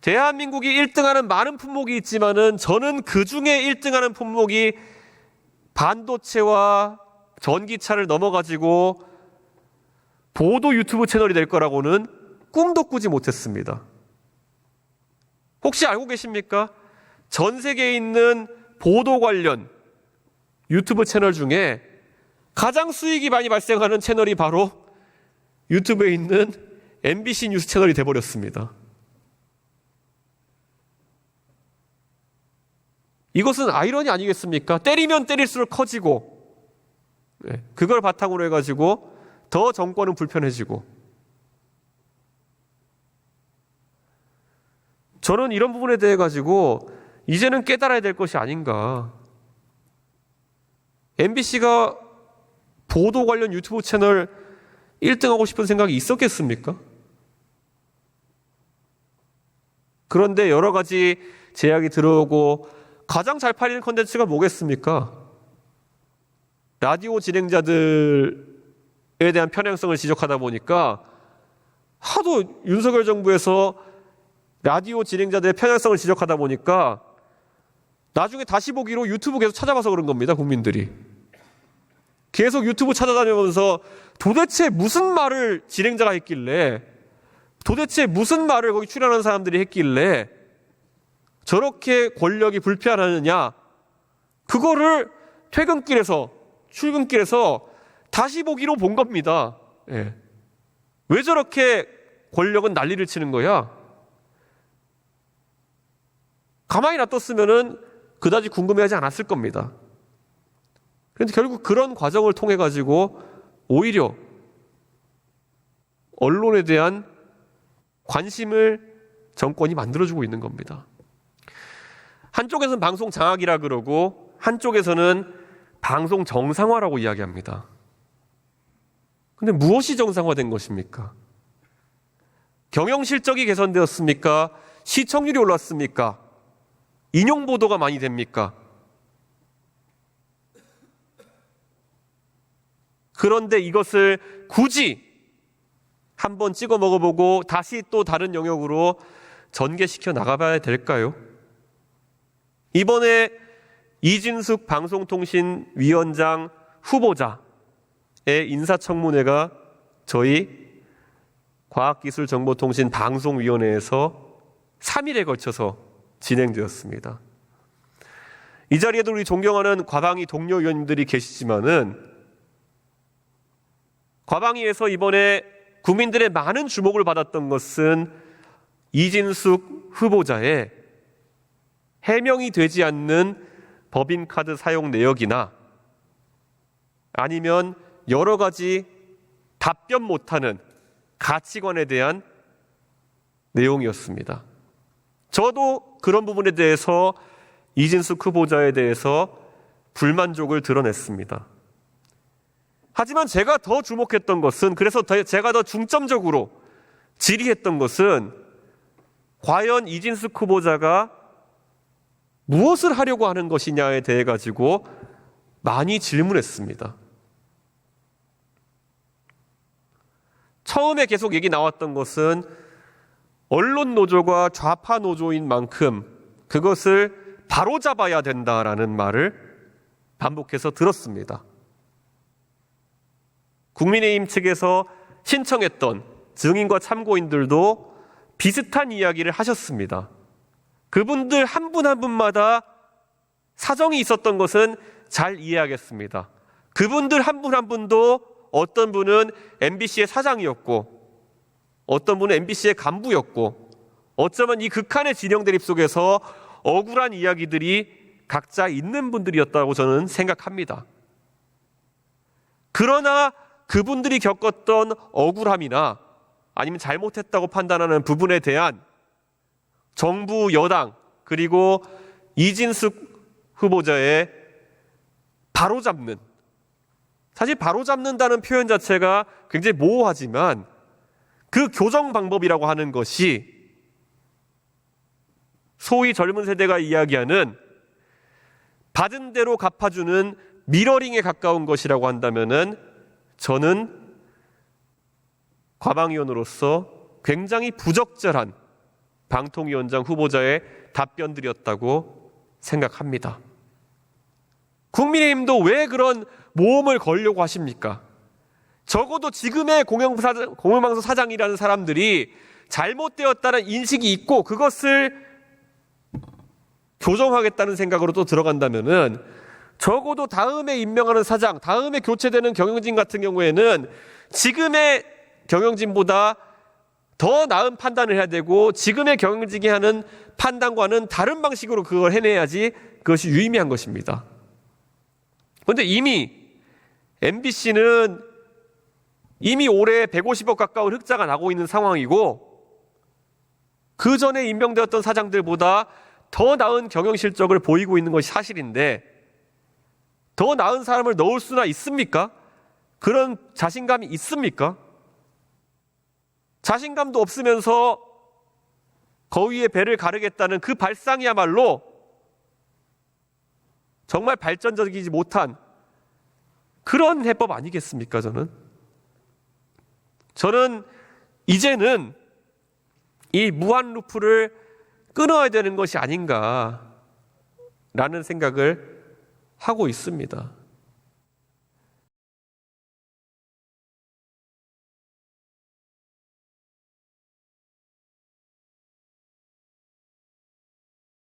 대한민국이 1등하는 많은 품목이 있지만은 저는 그 중에 1등하는 품목이 반도체와 전기차를 넘어가지고 보도 유튜브 채널이 될 거라고는 꿈도 꾸지 못했습니다. 혹시 알고 계십니까? 전 세계에 있는 보도 관련 유튜브 채널 중에 가장 수익이 많이 발생하는 채널이 바로 유튜브에 있는 MBC 뉴스 채널이 돼버렸습니다. 이것은 아이러니 아니겠습니까? 때리면 때릴수록 커지고, 그걸 바탕으로 해가지고 더 정권은 불편해지고. 저는 이런 부분에 대해 가지고 이제는 깨달아야 될 것이 아닌가. MBC가 보도 관련 유튜브 채널 1등하고 싶은 생각이 있었겠습니까? 그런데 여러 가지 제약이 들어오고 가장 잘 팔리는 콘텐츠가 뭐겠습니까? 라디오 진행자들에 대한 편향성을 지적하다 보니까 하도 윤석열 정부에서 라디오 진행자들의 편향성을 지적하다 보니까 나중에 다시 보기로 유튜브 계속 찾아봐서 그런 겁니다, 국민들이. 계속 유튜브 찾아다니면서 도대체 무슨 말을 진행자가 했길래, 도대체 무슨 말을 거기 출연하는 사람들이 했길래 저렇게 권력이 불편하느냐, 그거를 퇴근길에서, 출근길에서 다시 보기로 본 겁니다. 왜 저렇게 권력은 난리를 치는 거야? 가만히 놔뒀으면은 그다지 궁금해하지 않았을 겁니다. 그런데 결국 그런 과정을 통해 가지고 오히려 언론에 대한 관심을 정권이 만들어주고 있는 겁니다. 한쪽에서는 방송 장악이라 그러고 한쪽에서는 방송 정상화라고 이야기합니다. 근데 무엇이 정상화된 것입니까? 경영 실적이 개선되었습니까? 시청률이 올랐습니까? 인용 보도가 많이 됩니까? 그런데 이것을 굳이 한번 찍어 먹어보고 다시 또 다른 영역으로 전개시켜 나가봐야 될까요? 이번에 이진숙 방송통신위원장 후보자의 인사청문회가 저희 과학기술정보통신방송위원회에서 3일에 걸쳐서 진행되었습니다. 이 자리에도 우리 존경하는 과방위 동료 의원님들이 계시지만은 과방위에서 이번에 국민들의 많은 주목을 받았던 것은 이진숙 후보자의 해명이 되지 않는 법인카드 사용 내역이나 아니면 여러 가지 답변 못하는 가치관에 대한 내용이었습니다. 저도 그런 부분에 대해서 이진숙 후보자에 대해서 불만족을 드러냈습니다. 하지만 제가 더 주목했던 것은, 그래서 제가 더 중점적으로 질의했던 것은 과연 이진숙 후보자가 무엇을 하려고 하는 것이냐에 대해 가지고 많이 질문했습니다. 처음에 계속 얘기 나왔던 것은 언론 노조가 좌파 노조인 만큼 그것을 바로잡아야 된다라는 말을 반복해서 들었습니다. 국민의힘 측에서 신청했던 증인과 참고인들도 비슷한 이야기를 하셨습니다. 그분들 한 분 한 분마다 사정이 있었던 것은 잘 이해하겠습니다. 그분들 한 분 한 분도 어떤 분은 MBC의 사장이었고 어떤 분은 MBC의 간부였고 어쩌면 이 극한의 진영 대립 속에서 억울한 이야기들이 각자 있는 분들이었다고 저는 생각합니다. 그러나 그분들이 겪었던 억울함이나 아니면 잘못했다고 판단하는 부분에 대한 정부, 여당, 그리고 이진숙 후보자의 바로잡는, 사실 바로잡는다는 표현 자체가 굉장히 모호하지만 그 교정 방법이라고 하는 것이 소위 젊은 세대가 이야기하는 받은 대로 갚아주는 미러링에 가까운 것이라고 한다면은 저는 과방위원으로서 굉장히 부적절한 방통위원장 후보자의 답변들이었다고 생각합니다. 국민의힘도 왜 그런 모험을 걸려고 하십니까? 적어도 지금의 공영방송 사장이라는 사람들이 잘못되었다는 인식이 있고 그것을 교정하겠다는 생각으로 또 들어간다면은 적어도 다음에 임명하는 사장, 다음에 교체되는 경영진 같은 경우에는 지금의 경영진보다 더 나은 판단을 해야 되고 지금의 경영진이 하는 판단과는 다른 방식으로 그걸 해내야지 그것이 유의미한 것입니다. 그런데 이미 MBC는 이미 올해 150억 가까운 흑자가 나고 있는 상황이고 그 전에 임명되었던 사장들보다 더 나은 경영 실적을 보이고 있는 것이 사실인데 더 나은 사람을 넣을 수나 있습니까? 그런 자신감이 있습니까? 자신감도 없으면서 거위의 배를 가르겠다는 그 발상이야말로 정말 발전적이지 못한 그런 해법 아니겠습니까? 저는 이제는 이 무한 루프를 끊어야 되는 것이 아닌가라는 생각을 하고 있습니다.